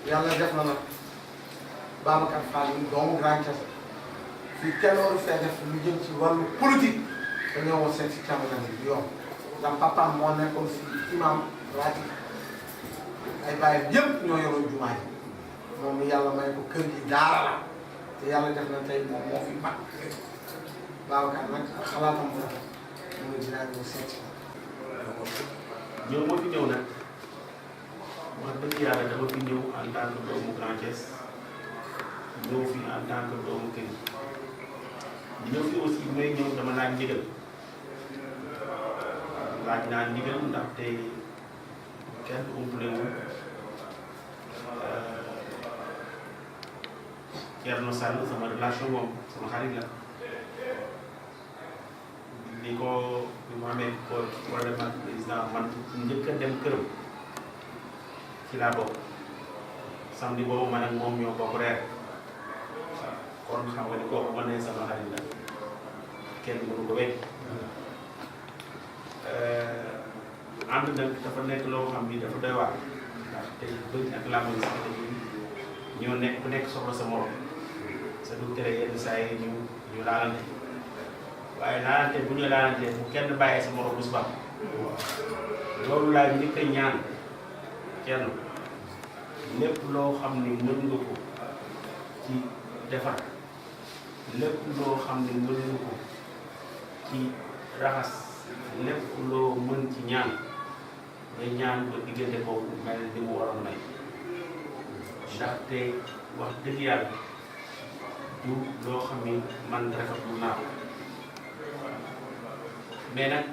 yàlla def na nag Babacar Fall yi doomu Grand Thiès fii kenn waru fee def lu jëm ci wàllu politique dañoo woon seet si càmmoñam bi yoon ndax papaam moo nekkoon si imam raati ay bàyyam yëpp ñoo yoroon jumaa yi moom yàlla may ko kër gi daara la te yàlla def na tey moom moo fi mag Babacar nag xalaatam bu rafet mu ne dinaa ñëw seet si ñëw moo fi ñëw nag wax dëgg yàlla dama fi ñëw en tant que doomu Grand Thiès ñëw fi en tant que doomu kër yi ñëw fi aussi may ñëw dama laaj ndigal naa ndigal ndaxte kenn umpulewul Thierno Sall sama relation moom sama xarit la ni ko bi ma amee problème ak président man njëkk a dem këram ci laa bokk samedi boobu man ak moom ñoo bokk reer kon xam nga ni kooku ma ne sama xarit la kenn mënu ko wéy ànd nag dafa nekk loo xam ni dafa doy waar ndax tey bëri ak làmb yi sax ñoo nekk ku nekk soxla sa morom sa du tere yenn saa yi ñu laalante waaye laalante bu ñu laalante bu kenn bàyyee sa morom bu subam loolu laa njëkk a ñaan kenn lépp loo xam ni mën nga ko ci defar lépp loo xam ni mën nga ko ci raxas lépp loo mën ci ñaan ngay ñaan ba diggante boobu mel ni mu waroon may ndaxte wax dëgg yàlla du loo xam ni man rafetlu naa ko mais nag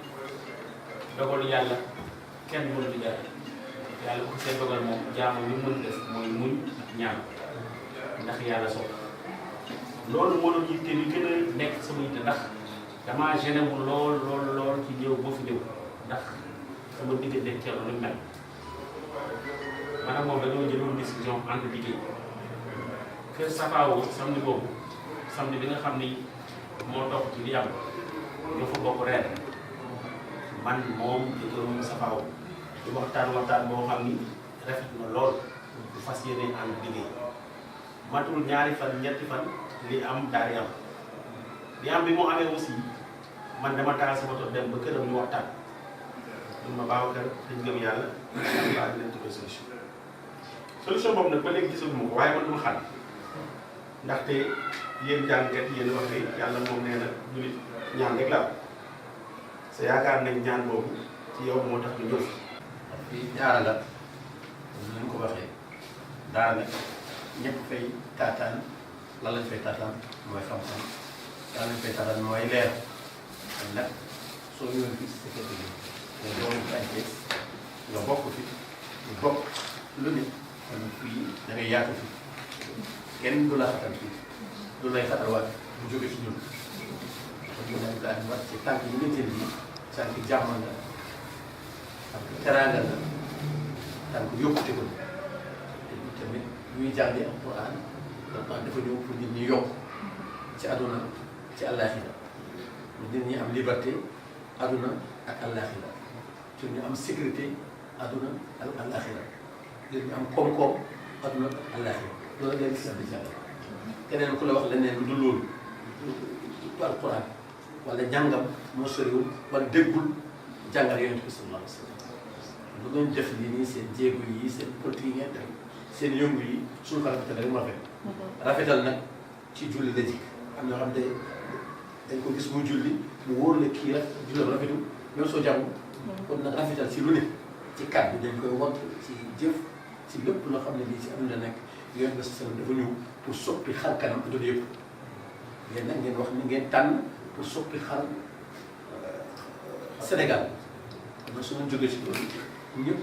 dogalu yàlla kenn mënu di dara yàlla bu see dogal moom jaamu li mën def mooy muñ ak ñaan ndax yàlla soog loolu moo doon yitte li gën a nekk sama yitte ndax damaa gêné wu lool ci ñëw boo fi ñëw ndax sama diggante Thierno ni mel maanaam moom dañoo jëloon décision entre liggéey kër Safaawo samedi boobu samedi bi nga xam ni moo topp ci li am ñoo fa bokk reer man moom jëkkërum Safaawo di waxtaan boo xam ni rafet na lool du fas yéene ànd liggéey matul ñaari fan ñetti fan li am daal di am li am bi moo amee aussi man dama taal sama tool dem ba këram ñu waxtaan ñun ma Babacar dañ gëm yàlla waaye dinañ trouver solution boobu nag ba léegi gisaguma ko waaye man dama xam ndaxte yéen jàngkat yéen wax ne yàlla moom nee na jullit ñaan rek la am sa yaakaar nañ ñaan boobu ci yow moo tax ñu ñëw fi. fii daara la ni ñu ko waxee daara nag ñëpp fay taataan lan lañ fay taataan mooy xam-xam lan lañ fay taataan mooy leer kon nag soo ñëwee fii si kër gi nga doomu Grand Thiès nga bokk fi ñu bokk lu ne kon fii da ngay yaatu fi kenn du la xatal fii du lay xatalwaat bu jóge ci ñun kon ñu dañ daan wax ci tànk yi nga jël yi tànk jàmm la tànk teraanga la tànk yokkute ko te tamit ñuy jàngi alquran dafa ñëw pour nit ñi yokk ci àdduna ci àllaaxira nit ñi am liberté àdduna ak àllaaxira pour ñu am sécurité àdduna ak àllaaxira nit ñi am koom-koom àdduna ak àllaaxira loolu leen si di jàng keneen ku la wax leneen lu dul loolu du alquran wala jàngam moo soriwul wala déggul jàngal yonent bi sallallahu alayhi wa sallam lu ngeen def lii nii seen jéego yi seen politique yi ngeen def seen yëngu yi suñu ko rafetal rek mu rafet rafetal nag ci julli la jik am ñoo xam ne dañ ko gis mu julli mu wóor la kii rek jullam rafetul même soo jàngu kon nag rafetal ci lu ne ci kàddu dañ koy wont ci jëf ci lépp loo xam ne lii ci am na nekk yonent bi sallam dafa ñëw pour soppi xar kanam adduna yëpp yéen nag ngeen wax ni ngeen tànn pour soppi xar Sénégal kon su ma jógee si loolu ñëpp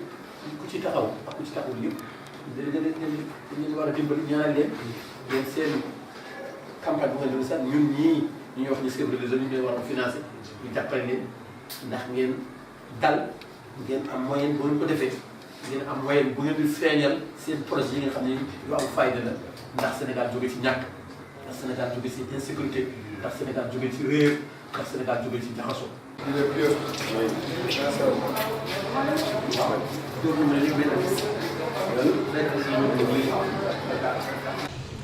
ku ci taxaw ak ku ci taxawul yëpp dañu war a dimbali ñaanal leen ngeen seen campagne bu nga leen sax ñun ñii ñu ñuy wax ñu chef religieux ñu leen war a financé ñu jàppale leen ndax ngeen dal ngeen am moyen bu ngeen ko defee ngeen am moyen bu ngeen di feeñal seen projet yi nga xam ne yu am fayda la ndax Sénégal jóge ci ñàkk ndax Sénégal jóge ci insécurité ndax Sénégal jóge ci réer ndax Sénégal jóge ci jaxasoo.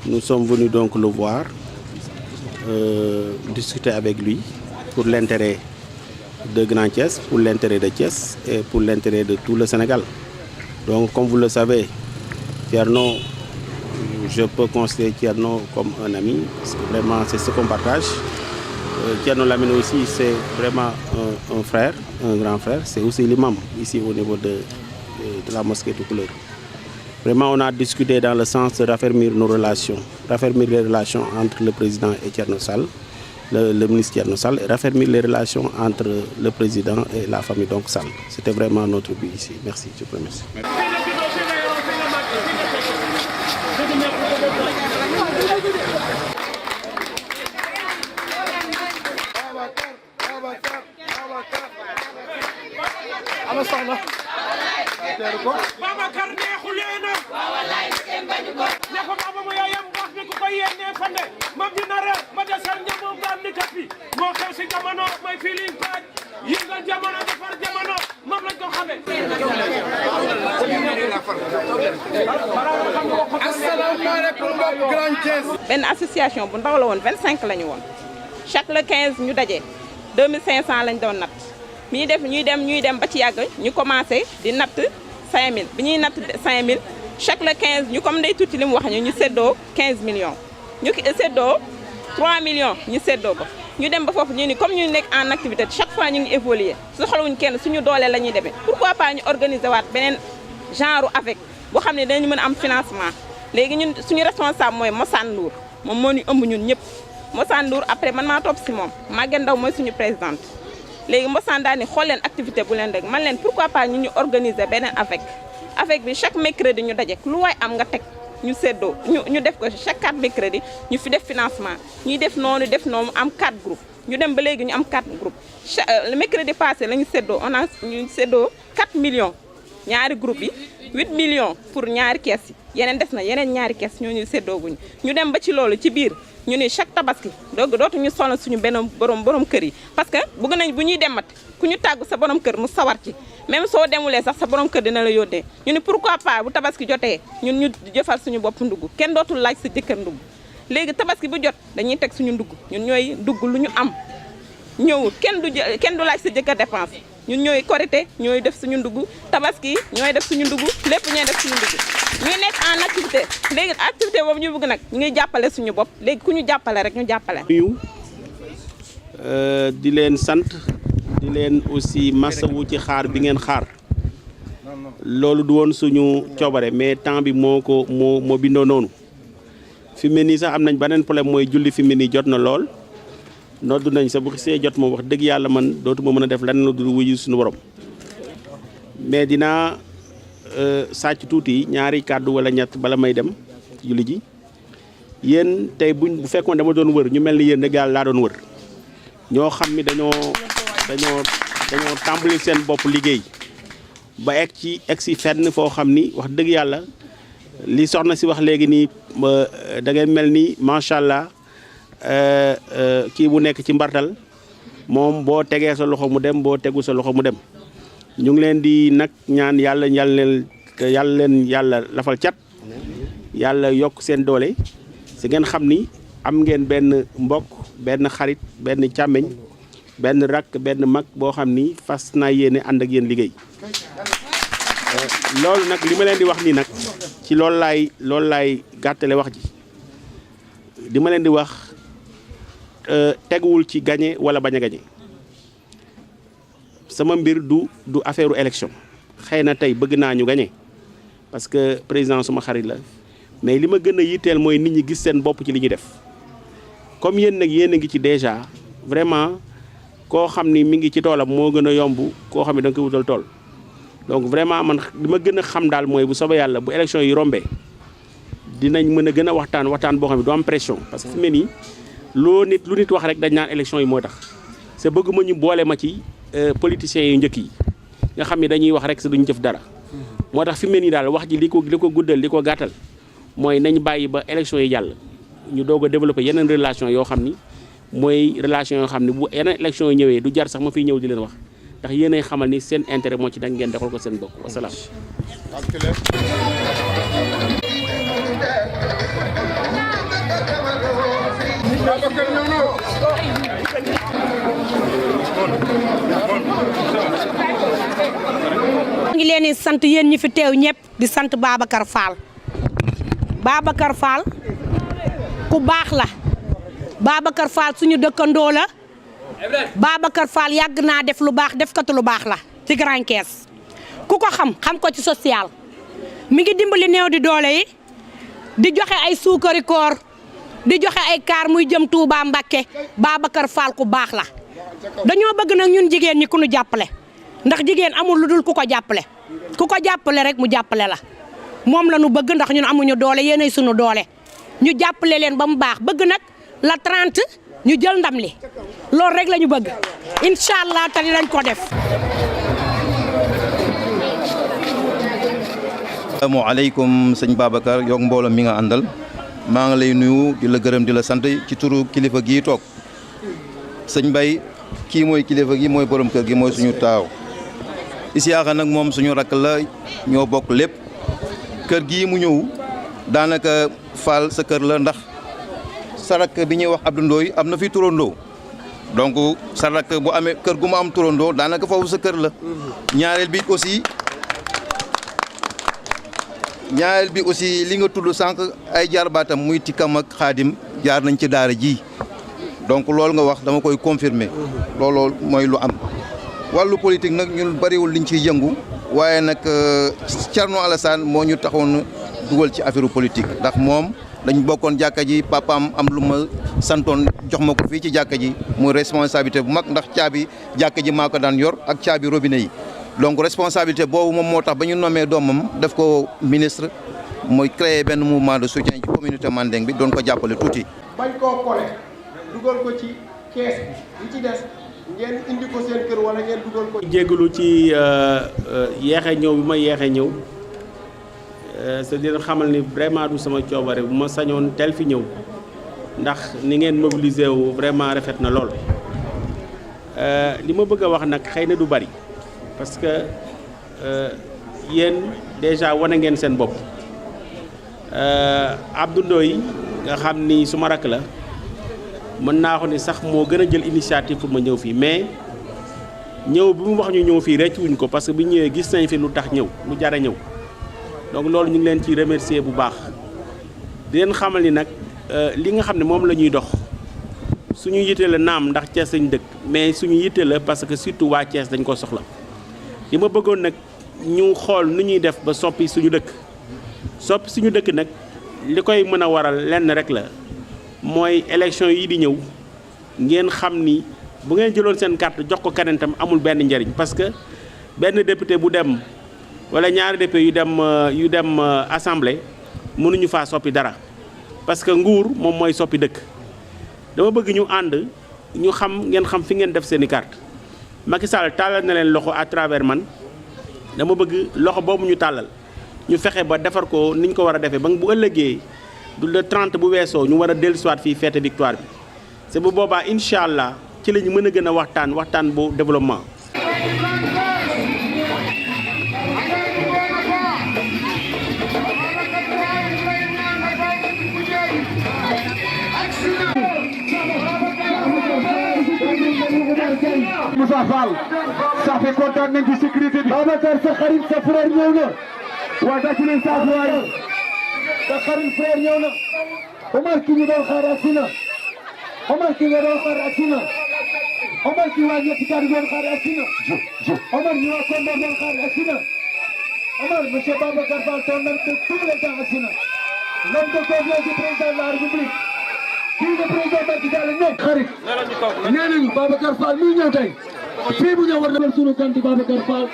Nous sommes venus donc le voir, discuter avec lui pour l'intérêt de Grand Thiès, pour l'intérêt de Thiès et pour l'intérêt de tout le Sénégal. Donc comme vous le savez, Thierno, je peux considérer Thierno comme un ami, parce que vraiment c'est ce qu'on partage. Thierno Lamine aussi, c'est vraiment un frère, un grand frère. C'est aussi l'imam ici au niveau de la mosquée de Couleur. Vraiment, on a discuté dans le sens de raffermir nos relations, raffermir les relations entre le président et Thierno Sall, le ministre Thierno Sall, et raffermir les relations entre le président et la famille donc Sall. C'était vraiment notre but ici. Merci, je vous remercie. Babacar neexu leena ne ko baba mo yaayam wax ni ku ko yéene fande mam dina reer ma desal ñamo ngam ni kapi moo xew si jamono may feeling paaj yëngal jamono defar jamono moom lañ ko xame asalaamaaleykum mbokk Grand Thiès. benn association bu ndaw la woon 25 la ñu woon chaque le 15 ñu daje 2500 lañ doon natt mi ñuy dem ba ci yàgg ñu commencé di natt 5000 bi ñuy natt 5000 chaque le 15 ñu comme day tuuti li mu wax ñu séddoo 15 millions ñu séddoo 3 millions ñu séddoo ko ñu dem ba foofu ñu ni comme ñu nekk en activité chaque fois ñu ngi évoluer soxlawuñ kenn suñu doole la ñuy demee pourquoi pas ñu organiser waat beneen genre avec boo xam ne dinañu mën a am financement léegi ñun suñu responsable mooy Mossane Ndour moom moo ñu ëmb ñun ñëpp Mossane Ndour après man maa topp si moom Maguette Ndaw mooy suñu présidente léegi Mossane daal ni xool leen activité bu leen rek man leen pourquoi pas ñu organiser beneen avec bi chaque mercredi ñu daje lu waay am nga teg ñu séddoo ñu def ko chaque 4 mercredi ñu fi def financement ñuy def noonu am 4 groupes ñu dem ba léegi ñu am 4 groupes le mercredi passé la ñu séddoo ñu séddoo 4 millions ñaari groupe yi 8 millions pour ñaari kees yi yeneen des na yeneen ñaari kees ñoo ñu séddoo guñu ñu dem ba ci loolu ci biir ñu ni chaque tabaski dootuñu sonal suñu benn borom kër yi parce que bëgg nañ bu ñuy demat ku ñu tàggu sa borom kër mu sawar ci même soo demulee sax sa borom kër dina la yónnee ñu ni pourquoi pas bu tabaski jotee ñun ñu jëfal suñu bopp ndugg kenn dootul laaj sa jëkkër ndugg léegi tabaski bu jot dañuy teg suñu ndugg ñun ñooy ndugg lu ñu am ñëw kenn du laaj sa jëkkër dépense ñun ñooy korité ñooy def suñu ndugg tabaski ñooy def suñu ndugg lépp ñooy def suñu ndugg ñuy nekk en activité léegi activité boobu ñu bëgg nag ñu ngi jàppale suñu bopp léegi ku ñu jàppale rek ñu jàppale. di leen sant di leen aussi masawu ci xaar bi ngeen xaar loolu du woon suñu coobare mais temps bi moo bindoo noonu fi mu ne nii sax am nañ beneen problème mooy julli fi mu ne nii jot na lool. noddu nañ sa bu xisee jot moom wax dëgg yàlla man dootuma mën a def lenn lu dul wuyu suñu borom mais dinaa sàcc tuuti ñaari kàddu wala ñett bala may dem ci julli ji yéen tey bu fekkoon dama doon wër ñu mel ni yéen dëgg laa doon wër ñoo xam ni dañoo tàmbali seen bopp liggéey ba egg si fenn foo xam ni wax dëgg yàlla li soxna si wax léegi nii da ngay mel ni macha allah. kii bu nekk ci mbartal moom boo tegee sa loxo mu dem boo tegu sa loxo mu dem ñu ngi leen di nag ñaan yàlla leen lafal cat yàlla yokk seen doole si ngeen xam ni am ngeen benn mbokk benn xarit benn càmmeñ benn rakk benn mag boo xam ni fas naa yéene ànd ak yéen liggéey loolu nag li ma leen di wax nii nag ci loolu laay gàttale wax ji li ma leen di wax teguwul ci gagné wala bañ a gagné sama mbir du affaire élection xëy na tey bëgg naa ñu gagné parce que président suma xarit la mais li ma gën a yitteel mooy nit ñi gis seen bopp ci li ñuy def comme yéen nag yéen a ngi ci déjà vraiment koo xam ni mi ngi ci toolam moo gën a yomb koo xam ne da nga koy wutal tool donc vraiment man li ma gën a xam daal mooy bu soobee yàlla bu élection yi rombee dinañ mën a gën a waxtaan boo xam ne du am pression parce que fi mu ne nii lu nit wax rek dañ naan élection yi moo tax c'est bëgg ma ñu boole ma ci politiciens yu njëkk yi nga xam ne dañuy wax rek sa duñ jëf dara moo tax fi mu ne nii daal wax ji li ko guddal li ko gàttal mooy nañ bàyyi ba élection yi jàll ñu doog a développer yeneen relation yoo xam ni mooy relation yoo xam ne bu yeneen élection yi ñëwee du jar sax ma fiy ñëw di leen wax ndax yéenay xamal ni seen intérêt moo ci da ngeen defal ko seen bopp wasalaam. ngi leen di sant yéen ñi fi teew ñëpp di sant Babacar Fall Babacar Fall ku baax la Babacar Fall suñu dëkkandoo la Babacar Fall yàgg naa def lu baax defkatu lu baax la ci Grand Thiès ku ko xam ko ci social mi ngi dimbali néew di doole yi di joxe ay suukari koor di joxe ay kaar muy jëm Touba Mbakke Babacar Fall ku baax la dañoo bëgg nag ñun jigéen ñi ku ñu jàppale ndax jigéen amul lu dul ku ko jàppale rek mu jàppale la moom la ñu bëgg ndax ñun amuñu doole yéenay sunu doole ñu jàppale leen ba mu baax bëgg nag la 30 ñu jël ndam li loolu rek la ñu bëgg incha allah te dinañ ko def. asalaamaaleykum sëñ Babacar yow mbooloo mi nga àndal maa ngi lay nuyu di la gërëm di la sant ci turu kilifa gii toog sëñ Mbaye kii mooy kilifa gi mooy borom kër gi mooy suñu taaw Isiaka nag moom suñu rakk la ñoo bokk lépp kër gii mu ñëw daanaka Fall sa kër la ndax sa rakk bi ñuy wax Abdou Ndoye am na fi turandoo donc sa rakk bu amee kër gu mu am turandoo daanaka foofu sa kër la ñaareel bi aussi li nga tudd sànq ay jarbaatam muy Tikam ak Xaadim jaar nañ ci daara ji donc loolu nga wax dama koy confirmer loolu mooy lu am wàllu politique nag ñun bariwul liñ ciy yëngu waaye nag Thierno Alassane moo ñu taxoon dugal ci affaire politique ndax moom dañ bokkoon jàkka ji papaam am lu ma santoon jox ma ko fii ci jàkka ji muy responsabilité bu mag ndax caabi jàkka ji maa ko daan yor ak caabi robinet yi donc responsabilité boobu moom moo tax ba ñu nommé doomam def ko ministre mooy créer benn mouvement de soutien ci communauté Mandeng bi doon ko jàppale tuuti. bañ koo kole dugal ko ci kees bi li ci des ngeen indi ko seen kër wala ngeen dugal ko. jégalu ci yeexe ñëw bi ma yeexe ñëw c'est-à-dire xamal ni vraiment du sama coobare bu ma sañoon tel fi ñëw ndax ni ngeen mobilisé wu vraiment rafet na lool li ma bëgg a wax nag xëy na du bari parce que yéen déjà wane ngeen seen bopp Abdou Ndoye nga xam ni suma rakk la mën naa ko ni sax moo gën a jël initiative pour ma ñëw fii mais ñëw bi mu wax ñu ñëw fii rëcc wuñ ko parce que bi ñëwee gis nañ fi lu tax ñëw lu jar a ñëw donc loolu ñu ngi leen ci remercier bu baax di leen xamal ni nag li nga xam ne moom la ñuy dox suñu yitte la naam ndax Thiès lañ dëkk mais suñu yitte la parce que surtout waa Thiès dañ ko soxla li ma bëggoon nag ñu xool nu ñuy def ba soppi suñu dëkk nag li koy mën a waral lenn rek la mooy élection yi di ñëw ngeen xam ni bu ngeen jëloon seen carte jox ko keneen tam amul benn njariñ parce que benn député bu dem wala ñaari député yu dem assemblée mënuñu faa soppi dara parce que nguur moom mooy soppi dëkk dama bëgg ñu ànd ñu xam ngeen xam fi ngeen def seen i carte Macky Sall tàllal na leen loxo à travers man dama bëgg loxo boobu ñu tàllal ñu fexe ba defar ko ni ñu ko war a defee ba bu ëllëgee du le 30 bu weesoo ñu war a dellusiwaat fii fête victoire bi c'est bu boobaa incha allah ci la ñu mën a gën a waxtaan bu développement. Moussa Fall ça fait kontaan nañ ci sécurité bi. Babacar sa xarit sa frère ñëw na. waa dàcc leen saa fi waay. sa xarit frère ñëw na. Omar ki ñu doon xaar agsi na. Omar ki nga doon xaar agsi na. Omar ki waa ñetti kàddu doon xaar agsi na. Omar ñu waa Kombo doon xaar agsi na. Omar monsieur Babacar Fall ton homme de tous les temps agsi na. l'homme de confiance du président de la République. kii de président Macky Sall ne xarit nee nañu Babacar Fall mi ñëw tey fii bu ñëw war na sunu kanti Babacar Fall.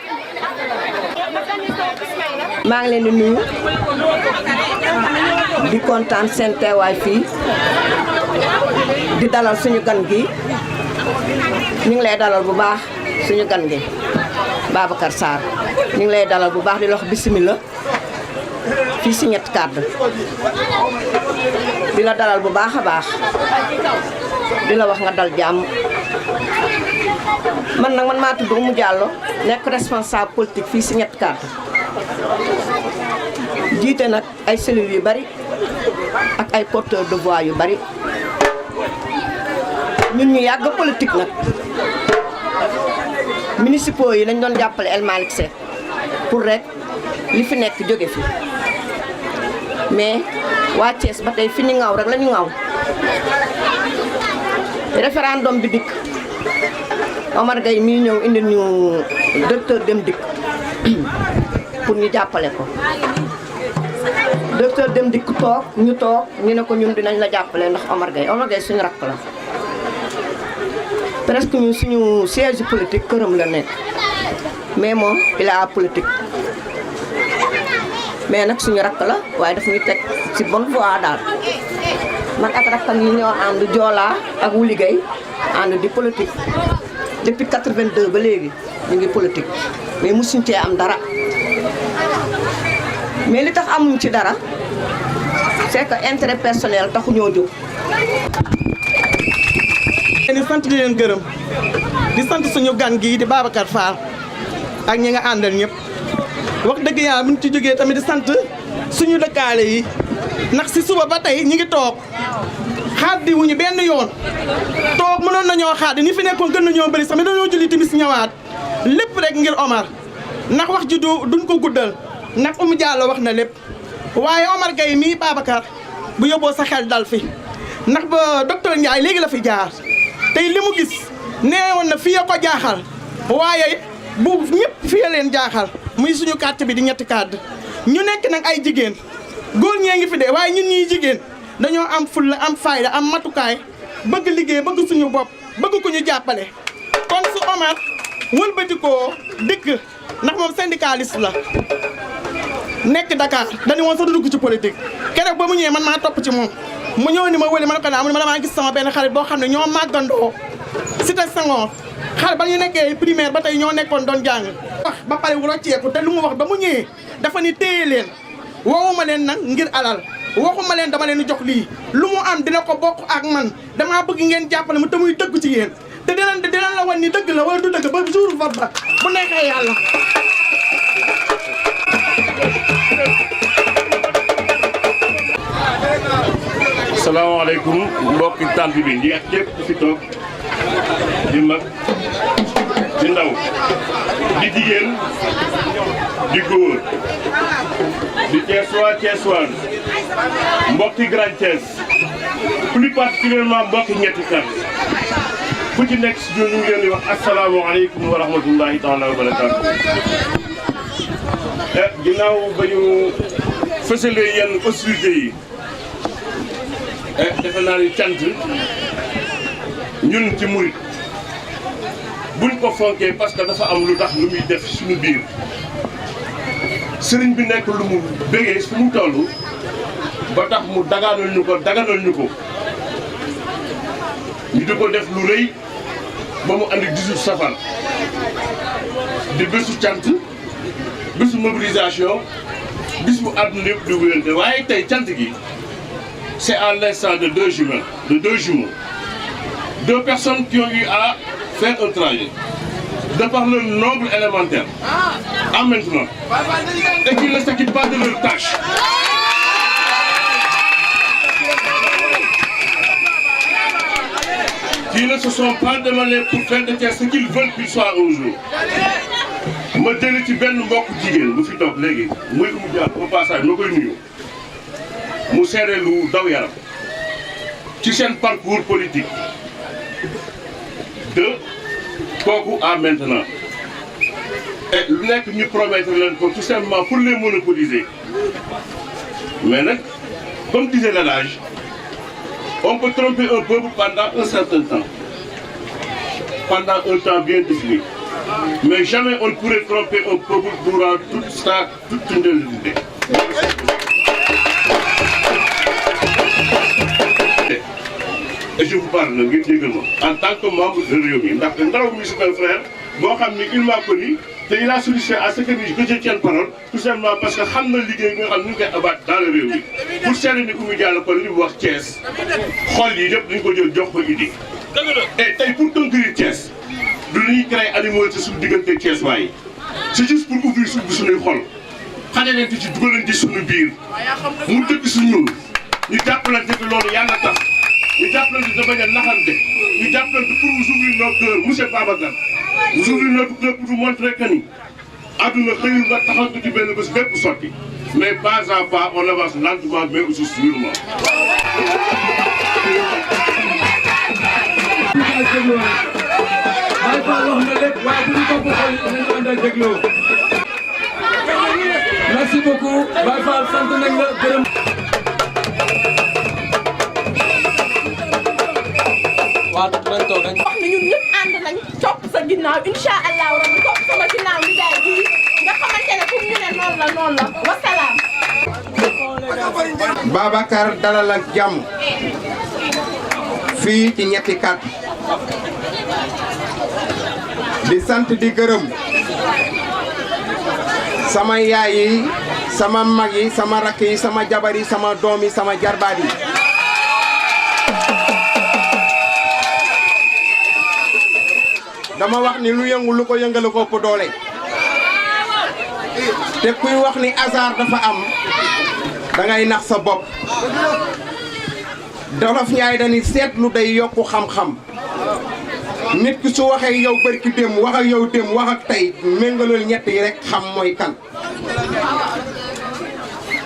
maa ngi leen di nuyu di kontaan seen teewaay fii di dalal suñu gan gi ñu ngi lay dalal bu baax suñu gan gi Babacar Sarr ñu ngi lay dalal bu baax di la wax bismillah fii si ñett kàddu di la dalal bu baax a baax di la wax nga dal jàmm man maa tudd Oumou Diallo nekk responsable politique fii si ñett kàddu jiite nag ay cellules yu bari ak ay porteurs de voix yu bari ñun ñu yàgg politique nag municipaux yi lañ doon jàppale El Malick Seck pour rek li fi nekk jóge fi mais waa Thiès ba tey fi ñu ŋaw rek la ñu ŋaw référendum bi dikk Omar Gueye mii ñëw indi ñu docteur Dem Dikk pour ñu jàppale ko docteur Dem Dikk toog ñu ne ko ñun dinañ la jàppale ndax Omar Gueye suñu rakk la presque ñun suñu siège politique këram la nekk mais moom il a politique mais nag suñu rakk la waaye daf ñu teg ci bonne voie daal man ak rakkam yi ñoo ànd Joola ak Wuli Gueye ànd di politique depuis 82 ba léegi ñu ngi politique mais mosuñ cee am dara mais li tax amuñ ci dara c'est que intérêt personnel taxu ñoo jóg. di sant di leen gërëm di sant suñu gan gii di Babacar Fall ak ñi nga àndal ñëpp wax dëgg yàlla bu ñu ci jógee tamit di sant suñu dëkkaale yi ndax si suba ba tey ñi ngi toog xaaddi wuñu benn yoon toog mënoon nañoo xaaddi ñi fi nekkoon gën nañoo bëri sax mais dañoo julli timis ñëwaat lépp rek ngir Omar ndax wax ji duñ ko guddal ndax Oumou Diallo wax na lépp waaye Omar Gueye mii Babacar bu yóbboo sa xel dal fi ndax ba docteur Ndiaye léegi la fi jaar tey li mu gis nee woon na fii ko jaaxal waaye bu ñëpp fii leen jaaxal muy suñu carte bi di ñetti carte ñu nekk nag ay jigéen góor ñee ngi fi de waaye ñun ñii jigéen dañoo am fulla am fayda am matukaay bëgg liggéey bëgg suñu bopp bëgg ku ñu jàppale kon su Omar wëlbatikoo dikk ndax moom syndicaliste la nekk Dakar dañu woon sax dugg ci politique keroog ba mu ñëwee man maa topp ci moom mu ñëw ni ma wëli ma ne ko naa mu ne ma damaa gis sama benn xarit boo xam ne ñoo màggandoo Cité Senghor xale ba ñu nekkee primaire ba tey ñoo nekkoon doon jàng wax ba pare wu rocceeku te lu mu wax ba mu ñëwee dafa ni téye leen woowuma leen nag ngir alal waxuma leen dama leen di jox lii lu mu am dina ko bokk ak man damaa bëgg ngeen jàppale mu te muy dëgg ci yéen te dinañ la wan ni dëgg la wala du dëgg ba jour vote ba bu neexee yàlla. salaamaaleykum mbokki tant bi ñi ak ñëpp fi toog di mag di ndaw di jigéen di góor di Thiessois mbokki Grand Thiès plus particulièrement mbokki ñetti kàr ku ci nekk si ñun ñu ngi leen di wax asalaamaaleykum wa rahmatullahi taala wa barakaatu. ginnaaw ba ñu fësalee yenn hostilités yi. defe naa ni cant ñun ci murit buñ ko fonkee parce que dafa am lu tax lu muy def suñu biir sëriñ bi nekk lu mu bégee fu mu toll ba tax mu daganal ñu ko ñu di ko def lu rëy ba mu andi 18 safar di bésu cant bésu mobilisation bis bu àdduna yëpp di wéyante waaye tey cant gi c'est à l'instant de deux jumeaux. Deux personnes qui ont eu à faire un trajet. De par leur nombre élémentaire. En maintenant. Et qui ne s'acquittent pas de leur tâche. Qui ne se sont pas demandés pour faire de Thiès ce qu'ils veulent qu'il soit un jour. ma jëlee ci benn mbokk jigéen bu fi toog léegi muy Oumou Diallo au passage ma koy nuyu. mu seere lu daw yaram ci seen parcours politique de kooku à maintenant et lu nekk ñu promettre leen ko tout simplement pour les monopoliser mais nag comme disait l'adage on peut tromper un peuple pendant un certain temps pendant un temps bien défini mais jamais on ne pourrait tromper un peuple durant toute une éternité. Et je vous parle ngir déggal ma en tant que membre de Rewmi ndax ndaw mi c'est un frère boo xam ni il m'a connu te il a sollicité à ce que je tienne parole tout simplement parce que xam na liggéey bi nga xam ne ñu ngi koy abat dans le réew mi pour seetlu ni ku muy jàll kon li mu wax Thiès xol yi yëpp dañu ko jël jox ko idée et tey pour conclure Thiès du ñuy créer animosité suñu diggante Thiès waaye c'est juste pour ouvrir suñuy xol xajalante ci dugalante suñu biir mu dëkk su ñun ñu jàppalante te loolu yàlla tax ñu jàppalante da bañ a naxante ñu jàppalante pour vous ouvrir nos cœurs monsieur Babacar vous ouvrir notre cœur pour vous montrer que ni àdduna xëyul nga taxaw ko ci benn bés lépp sotti mais pas à pas on avance lentement mais aussi sûrement. Baye Fall wax na lépp waaye bu ñu topp xol yi nañu àndal dégloo. Merci beaucoup Baye Fall sant nañ la gërëm. waaw dinañ toog rek. wax ni ñun ñëpp ànd nañ topp sa ginnaaw incha allahu rabbi topp sama ginnaaw nijaay bii nga xamante ne pour ñu ne noonu la wasalaam. Babacar dalal ak jàmm fii ci ñetti kat di sant di gërëm sama yaay yi sama mag yi sama rakk yi sama jabar yi sama doom yi sama jarbaat yi dama wax ni lu yëngu lu ko yëngale ko ëpp doole te kuy wax ni hasard dafa am dangay nax sa bopp Dolof Njaay dañuy seetlu day yokku xam-xam nit ki su waxee yow barki dem wax ak yow dem wax ak tey méngalool ñett yi rek xam mooy kan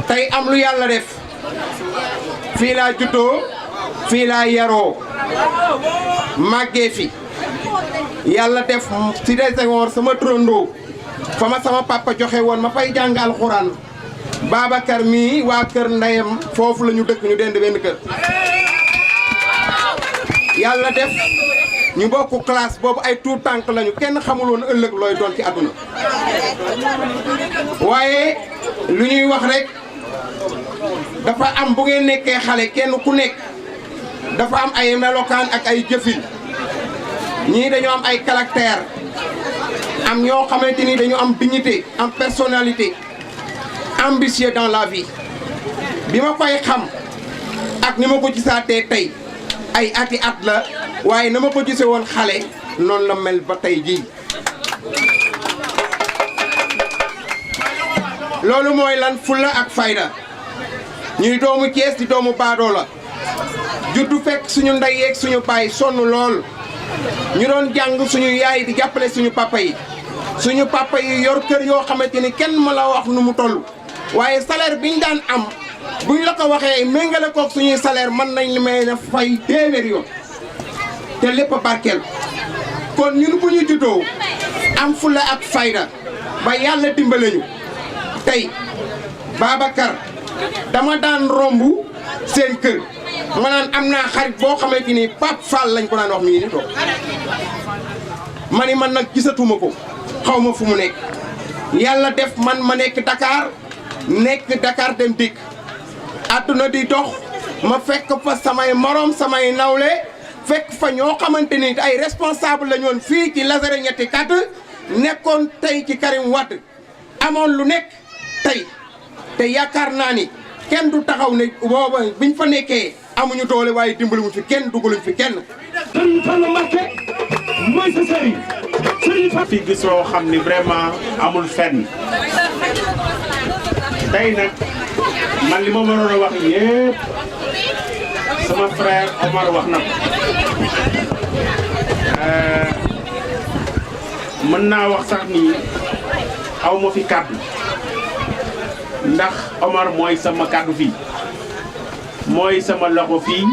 tey am lu yàlla def fii laa juddoo fii laa yaroo màggee fi yàlla def ci des Senghor sama turandoo fa ma sama papa joxe woon ma fay jàng alxuraan Babacar mii waa kër ndeyam foofu la ñu dëkk ñu dend benn kër yàlla def ñu bokk classe boobu ay tuut tànk lañu kenn xamul woon ëllëg looy doon ci àdduna waaye lu ñuy wax rek dafa am bu ngeen nekkee xale kenn ku nekk dafa am ay melokaan ak ay jëfin ñii dañoo am ay caractère am ñoo xamante ni dañu am dignité am personnalité ambitieux dans la vie bi ma koy xam ak ni ma ko gisaatee tey ay ati at la waaye na ma ko gisee woon xale noonu la mel ba tey jii loolu mooy lan fulla ak fayda ñuy doomu Cees di doomu baadoo la juddu fekk suñu ndey yeeg suñu baay sonn lool ñu doon jàng suñu yaay di jàppale suñu papa yi yor kër yoo xamante ni kenn ma la wax nu mu toll waaye salaire bi ñu daan am buñ la ko waxee méngale koog suñuy salaire mën nañ li may na fay téeméeri yoon te lépp barkeel kon ñun bu ñu juddoo am fulla ak fayda ba yàlla dimbale ñu tey Babacar dama daan romb seen kër ma naan am naa xarit boo xamante ni Pape Fall lañ ko daan wax mi ngi ni toog ma ni man nag gisatuma ko xaw ma fu mu nekk yàlla def man ma nekk Dakar dem dikk àdduna di dox ma fekk fa samay morom samay nawle fekk fa ñoo xamante ni ay responsable la ñoon fii ci Lazare ñetti kat nekkoon tey ci Karim Wade amoon lu nekk tey te yaakaar naa ni kenn du taxaw ne booba biñ fa nekkee amuñu doole waaye dimbaluñu fi kenn dugaluñ fi kenn. Sëriñ Fallu Mbakke mooy sa sëriñ sëriñ Fallu. fi gis loo xam ni vraiment amul fenn tey nag man li ma waroon a wax yépp sama frère Omar wax na ko mën naa wax sax ni aw ma fi kàddu ndax Omar mooy sama kàddu fii mooy sama loxo fii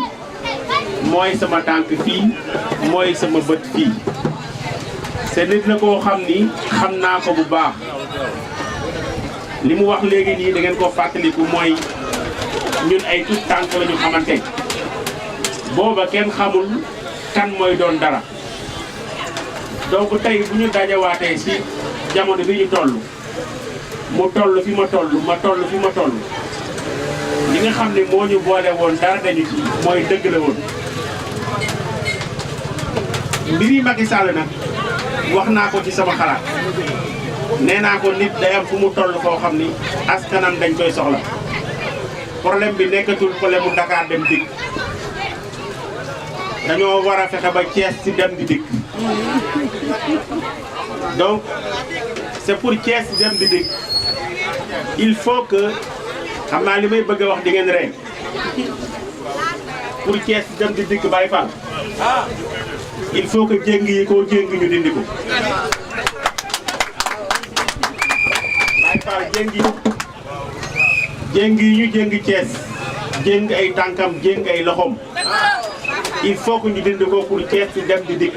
mooy sama tànk fii mooy sama bët fii c'est nit la koo xam ni xam naa ko bu baax li mu wax léegi nii da ngeen ko fàttaliku mooy ñun ay tout tànk la ñu xamante booba kenn xamul kan mooy doon dara donc tey bu ñu dajawaatee ci jamono bi ñu toll mu toll fi ma toll ma toll fi ma toll li nga xam ne moo ñu boole woon dara dañu ci mooy dëgg la woon mbiri Macky Sall nag wax naa ko ci sama xalaat nee naa ko nit day am fu mu toll foo xam ni askanam dañ koy soxla problème bi nekkatul problème mu Dakar dem dikk dañoo war a fexe ba Thiès ci dem di dikk donc c'est pour Thiès ci dem di dikk il faut que xam naa li may bëgg a wax di ngeen rey pour Thiès ci dem di dikk Baye Fall il faut que jéng yi koo jéng ñu dindi ko Baye Fall jéng yi ñu jéng Thiès jéng ay tànkam jéng ay loxom il faut que ñu dindi ko pour Thiès ci dem di dikk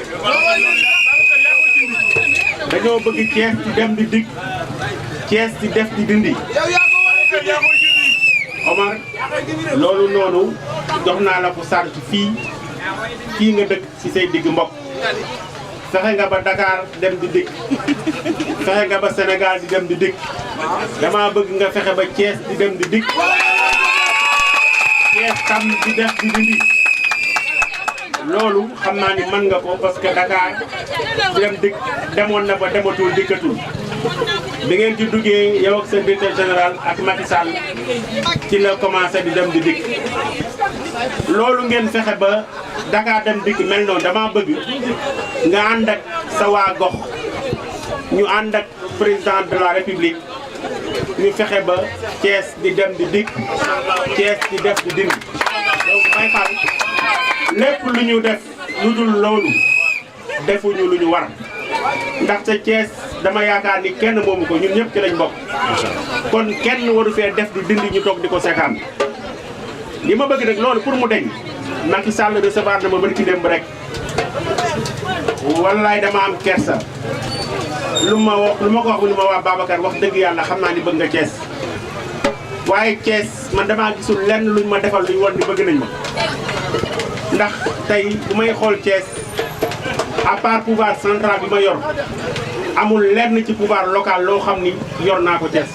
dañoo bëgg Thiès ci dem di dikk Thiès ci def di dindi Omar loolu noonu jox naa la ko sant fii nga dëkk ci say digg mbokk fexe nga ba Dakar dem di dikk fexe nga ba Sénégal di dem di dikk dama bëgg nga fexe ba Thiès di dem di dikk Thiès tam di def di dindi loolu xam naa ni mën nga ko parce que Dakar dem dikk demoon na ba dematul dikkatul bi ngeen ci duggee yow ak seen directeur général ak Macky Sall ci la commencé di dem di dikk loolu ngeen fexe ba Dakar dem dikk mel noonu dama bëgg nga ànd ak sa waa gox ñu ànd ak président de la République ñu fexe ba Thiès di dem di dikk Thiès di def di dindi donc Baye Fall lépp lu ñu def lu dul loolu defuñu lu ñu war ndaxte Thiès dama yaakaar ni kenn moomu ko ñun ñëpp ci lañ bokk kon kenn waru fee def di dindi ñu toog di ko seetaan li ma bëgg nag loolu pour mu deñ Macky Sall recevoir na ma bari ci démb rek wallaay dama am kersa lu ma ko wax mu ni ma waa Babacar wax dëgg yàlla xam naa ni bëgg nga Thiès waaye Thiès man damaa gisul lenn luñ ma defal luñ war ni bëgg nañ ma ndax tey bu may xool Thiès à part pouvoir central bi ma yor amul lenn ci pouvoir local loo xam ni yor naa ko Thiès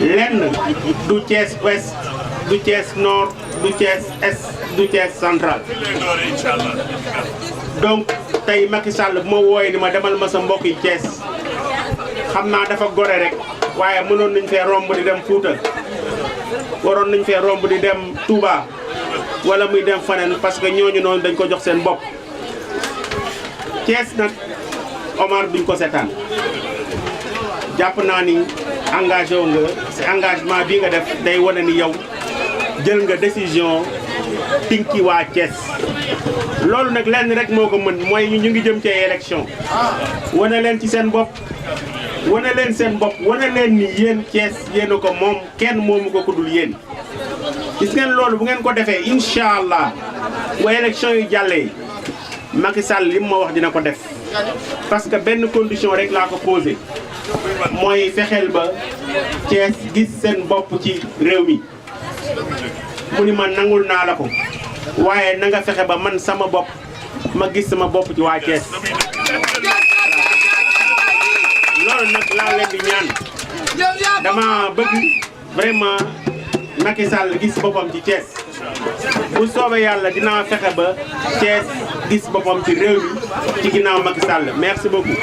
lenn du Thiès ouest du Thiès nord du Thiès est du Thiès central donc tey Macky Sall bu ma wooyee ni ma demal ma sa mbokk yi Thiès xam naa dafa gore rek waaye mënoon nañ fee romb di dem Fouta waroon nañ fee romb di dem Touba wala muy dem faneen parce que ñooñu noonu dañ ko jox seen bopp Thiès nag Omar duñ ko seetaan jàpp naa ni engagé wu nga si engagement bi nga def day wane ni yow jël nga décision tinki waa Thiès loolu nag lenn rek moo ko mën mooy ñu ngi jëm ci élection wane leen ci seen bopp wane leen seen bopp wane leen ni yéen Thiès yéen a ko moom kenn moomu ko kudul yéen gis ngeen loolu bu ngeen ko defee incha allah bu élection yu jàllee Macky Sall li ma wax dina ko def parce que benn condition rek laa ko posé mooy fexeel ba Thiès gis seen bopp ci réew mi mu ni ma nangul naa la ko waaye na nga fexe ba man sama bopp ma gis sama bopp ci waa Thiès loolu nag laa leen di ñaan dama bëgg vraiment Macky Sall gis boppam ci Thiès bu soobee yàlla dinaa fexe ba Thiès gis boppam ci réew mi ci ginnaaw Macky Sall merci beaucoup